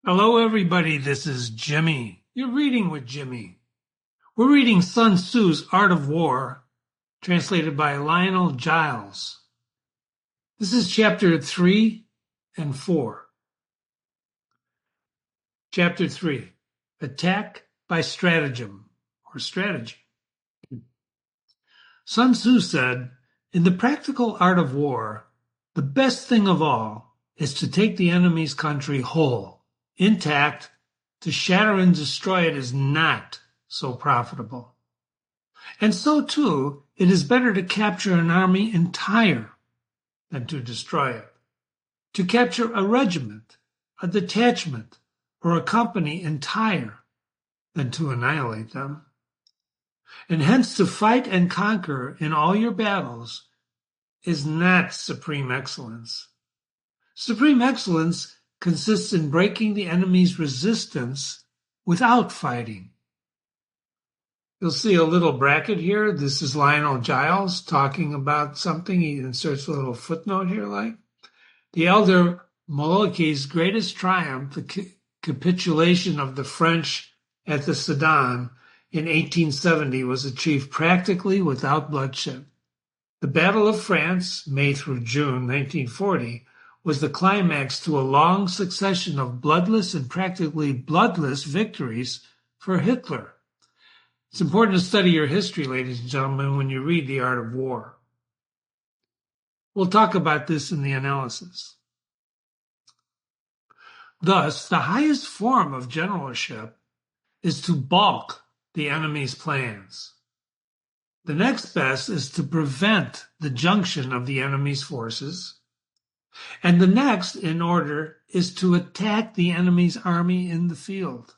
Hello, everybody. This is Jimmy. You're reading with Jimmy. We're reading Sun Tzu's Art of War, translated by Lionel Giles. This is chapter 3 and 4. Chapter 3, Attack by Stratagem, or Strategy. Sun Tzu said, "In the practical art of war, the best thing of all is to take the enemy's country whole, intact. To shatter and destroy it is not so profitable. And so, too, it is better to capture an army entire than to destroy it. To capture a regiment, a detachment, or a company entire than to annihilate them. And hence to fight and conquer in all your battles is not supreme excellence. Supreme excellence consists in breaking the enemy's resistance without fighting." You'll see a little bracket here. This is Lionel Giles talking about something. He inserts a little footnote here like, "The elder Moloki's greatest triumph, the capitulation of the French at the Sedan in 1870, was achieved practically without bloodshed. The Battle of France, May through June 1940, was the climax to a long succession of bloodless and practically bloodless victories for Hitler. It's important to study your history, ladies and gentlemen, when you read The Art of War. We'll talk about this in the analysis. Thus, the highest form of generalship is to balk the enemy's plans. The next best is to prevent the junction of the enemy's forces. And the next in order is to attack the enemy's army in the field.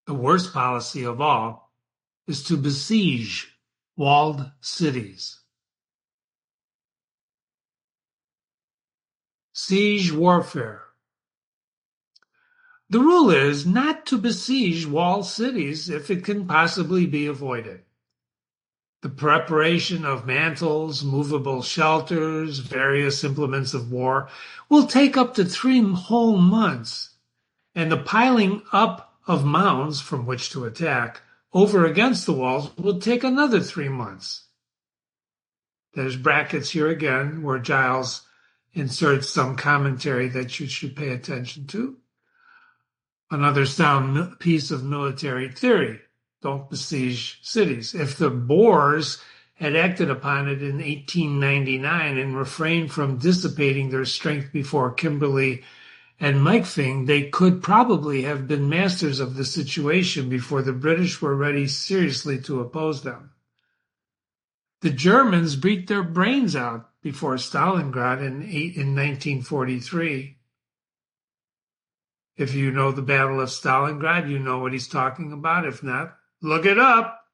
The worst policy of all is to besiege walled cities." Siege warfare. The rule is not to besiege walled cities if it can possibly be avoided. The preparation of mantles, movable shelters, various implements of war will take up to 3 whole months, and the piling up of mounds from which to attack over against the walls will take another 3 months. There's brackets here again where Giles inserts some commentary that you should pay attention to. Another sound piece of military theory: don't besiege cities. If the Boers had acted upon it in 1899 and refrained from dissipating their strength before Kimberley and Meiking, they could probably have been masters of the situation before the British were ready seriously to oppose them. The Germans beat their brains out before Stalingrad in 1943. If you know the Battle of Stalingrad, you know what he's talking about. If not, look it up.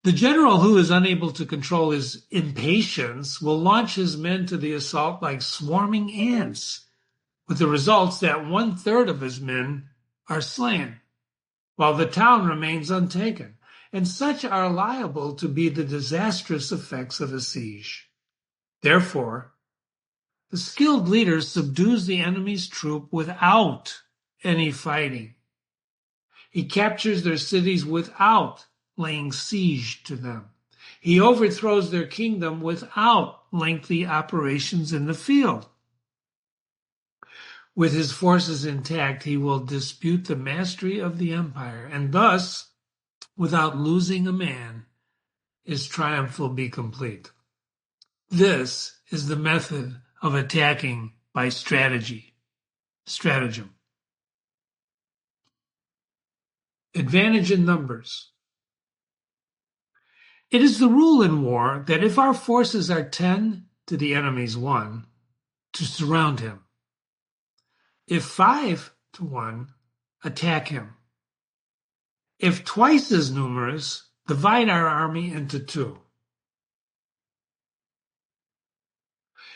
The general who is unable to control his impatience will launch his men to the assault like swarming ants, with the results that 1/3 of his men are slain, while the town remains untaken, and such are liable to be the disastrous effects of a siege. Therefore, the skilled leader subdues the enemy's troop without any fighting. He captures their cities without laying siege to them. He overthrows their kingdom without lengthy operations in the field. With his forces intact, he will dispute the mastery of the empire, and thus, without losing a man, his triumph will be complete. This is the method of attacking by stratagem. Advantage in numbers. It is the rule in war that if our forces are 10 to the enemy's 1, to surround him. If 5 to 1, attack him. If twice as numerous, divide our army into 2.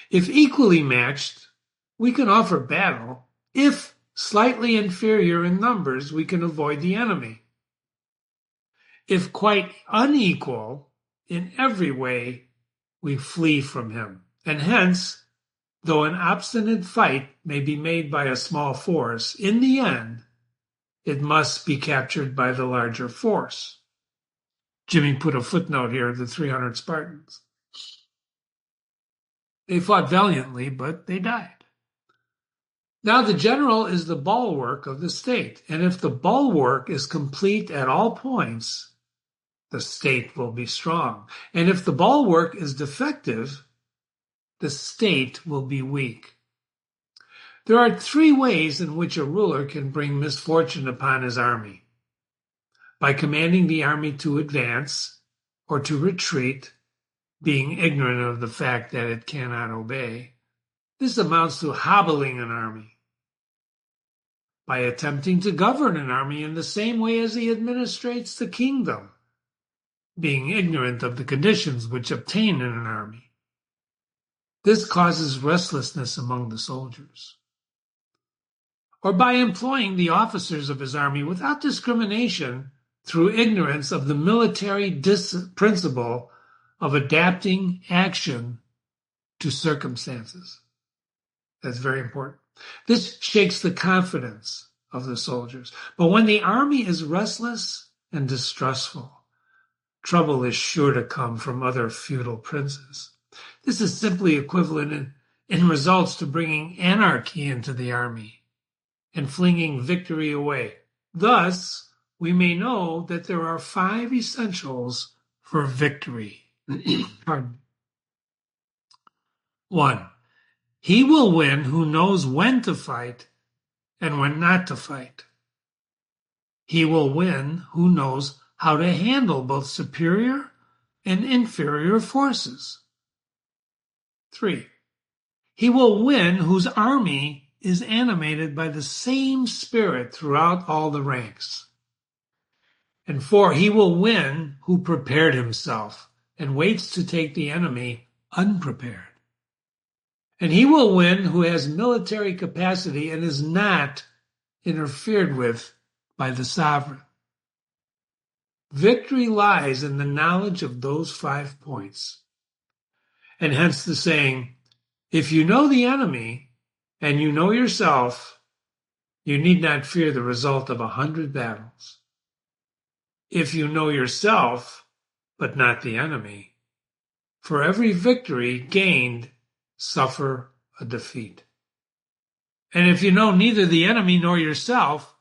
If equally matched, we can offer battle. If slightly inferior in numbers, we can avoid the enemy. If quite unequal in every way, we flee from him. And hence, Though an obstinate fight may be made by a small force, in the end, it must be captured by the larger force. Jimmy put a footnote here, the 300 Spartans. They fought valiantly, but they died. Now the general is the bulwark of the state, and if the bulwark is complete at all points, the state will be strong. And if the bulwark is defective, the state will be weak. There are three ways in which a ruler can bring misfortune upon his army: by commanding the army to advance or to retreat, being ignorant of the fact that it cannot obey. This amounts to hobbling an army. By attempting to govern an army in the same way as he administrates the kingdom, being ignorant of the conditions which obtain in an army. This causes restlessness among the soldiers. Or by employing the officers of his army without discrimination through ignorance of the military principle of adapting action to circumstances. That's very important. This shakes the confidence of the soldiers. But when the army is restless and distrustful, trouble is sure to come from other feudal princes. This is simply equivalent in results to bringing anarchy into the army and flinging victory away. Thus, we may know that there are 5 essentials for victory. Pardon. 1. He will win who knows when to fight and when not to fight. He will win who knows how to handle both superior and inferior forces. 3. He will win whose army is animated by the same spirit throughout all the ranks. And 4. He will win who prepared himself and waits to take the enemy unprepared. And he will win who has military capacity and is not interfered with by the sovereign. Victory lies in the knowledge of those 5 points. And hence the saying, if you know the enemy and you know yourself, you need not fear the result of 100 battles. If you know yourself, but not the enemy, for every victory gained, suffer a defeat. And if you know neither the enemy nor yourself,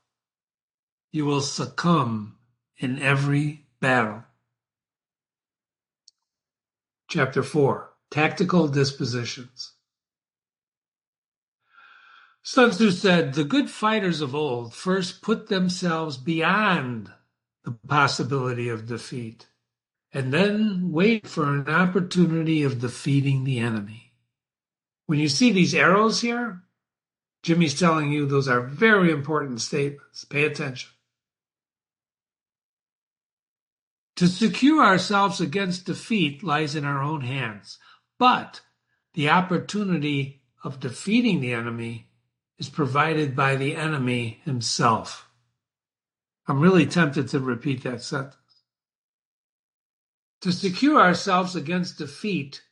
you will succumb in every battle. Chapter 4, Tactical Dispositions. Sun Tzu said, the good fighters of old first put themselves beyond the possibility of defeat, and then wait for an opportunity of defeating the enemy. When you see these arrows here, Jimmy's telling you those are very important statements. Pay attention. To secure ourselves against defeat lies in our own hands, but the opportunity of defeating the enemy is provided by the enemy himself. I'm really tempted to repeat that sentence. To secure ourselves against defeat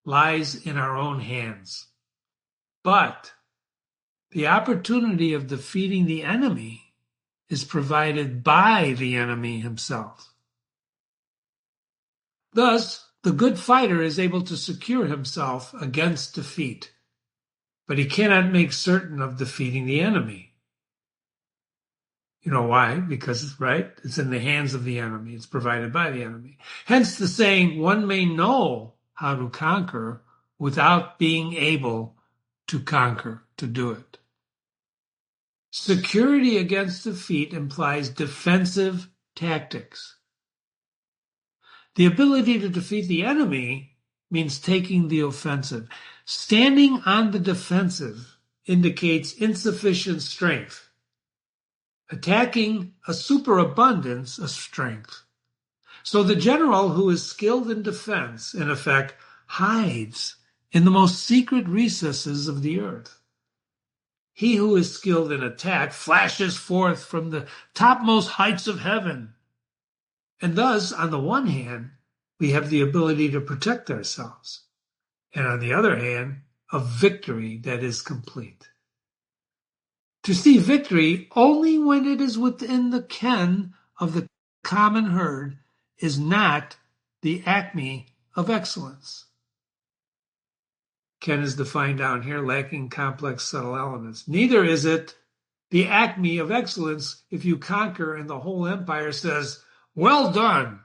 lies in our own hands. But the opportunity of defeating the enemy is provided by the enemy himself. Thus, the good fighter is able to secure himself against defeat, but he cannot make certain of defeating the enemy. You know why? Because, right, it's in the hands of the enemy. It's provided by the enemy. Hence the saying, one may know how to conquer without being able to conquer, to do it. Security against defeat implies defensive tactics. The ability to defeat the enemy means taking the offensive. Standing on the defensive indicates insufficient strength. Attacking a superabundance of strength. So the general who is skilled in defense, in effect, hides in the most secret recesses of the earth. He who is skilled in attack flashes forth from the topmost heights of heaven. And thus, on the one hand, we have the ability to protect ourselves. And on the other hand, of victory that is complete. To see victory only when it is within the ken of the common herd is not the acme of excellence. Ken is defined down here, lacking complex, subtle elements. Neither is it the acme of excellence if you conquer and the whole empire says, "Well done."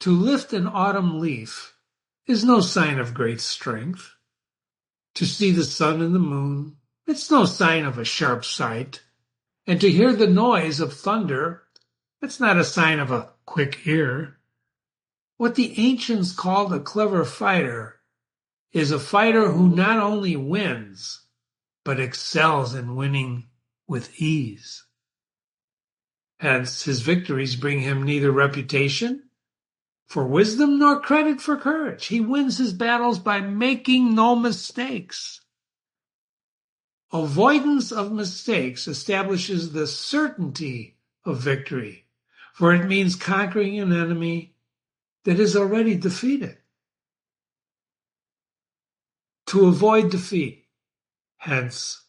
To lift an autumn leaf is no sign of great strength. To see the sun and the moon, it's no sign of a sharp sight. And to hear the noise of thunder, it's not a sign of a quick ear. What the ancients called a clever fighter is a fighter who not only wins, but excels in winning with ease. Hence, his victories bring him neither reputation for wisdom nor credit for courage. He wins his battles by making no mistakes. Avoidance of mistakes establishes the certainty of victory, for it means conquering an enemy that is already defeated. To avoid defeat, hence,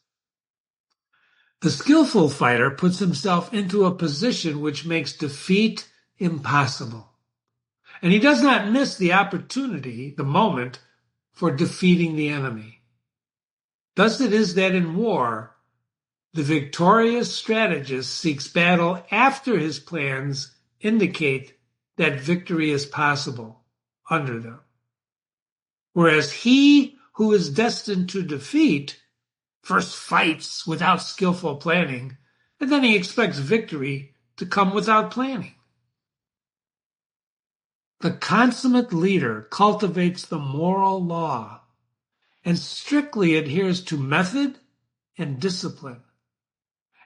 the skillful fighter puts himself into a position which makes defeat impossible. And he does not miss the opportunity, the moment, for defeating the enemy. Thus it is that in war, the victorious strategist seeks battle after his plans indicate that victory is possible under them. Whereas he who is destined to defeat first fights without skillful planning, and then he expects victory to come without planning. The consummate leader cultivates the moral law and strictly adheres to method and discipline.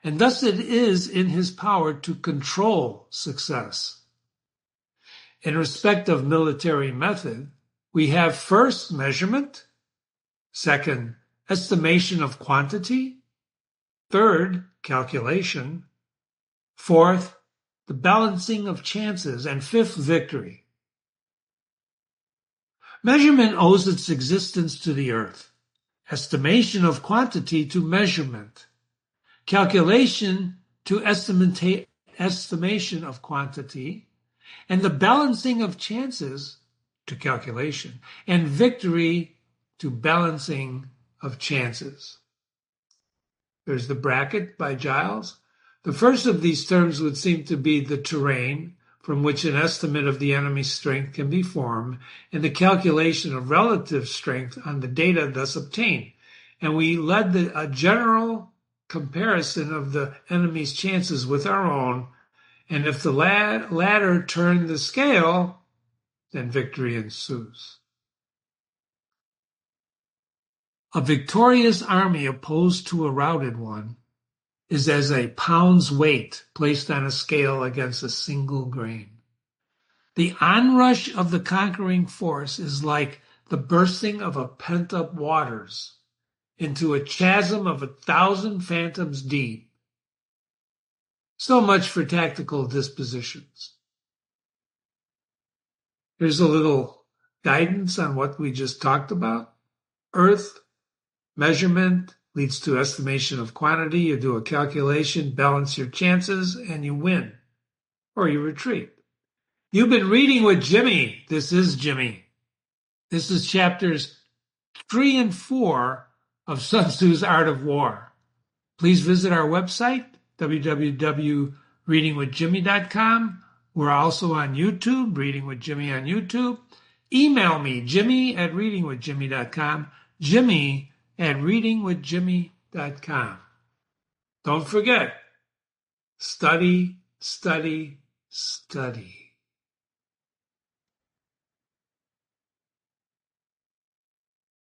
And thus it is in his power to control success. In respect of military method, we have first measurement, second estimation of quantity, third calculation, fourth the balancing of chances, and fifth victory. Measurement owes its existence to the earth, estimation of quantity to measurement, calculation to estimation of quantity, and the balancing of chances to calculation, and victory to balancing of chances. There's the bracket by Giles. The first of these terms would seem to be the terrain from which an estimate of the enemy's strength can be formed, and the calculation of relative strength on the data thus obtained. And we led a general comparison of the enemy's chances with our own, and if the latter turn the scale, then victory ensues. A victorious army opposed to a routed one is as a pound's weight placed on a scale against a single grain. The onrush of the conquering force is like the bursting of a pent-up waters into a chasm of 1,000 fathoms deep. So much for tactical dispositions. Here's a little guidance on what we just talked about. Earth, measurement leads to estimation of quantity. You do a calculation, balance your chances, and you win, or you retreat. You've been reading with Jimmy. This is Jimmy. This is chapters 3 and 4 of Sun Tzu's Art of War. Please visit our website, www.readingwithjimmy.com. We're also on YouTube, Reading with Jimmy on YouTube. Email me, jimmy@readingwithjimmy.com, jimmy@readingwithjimmy.com. Don't forget, study, study, study.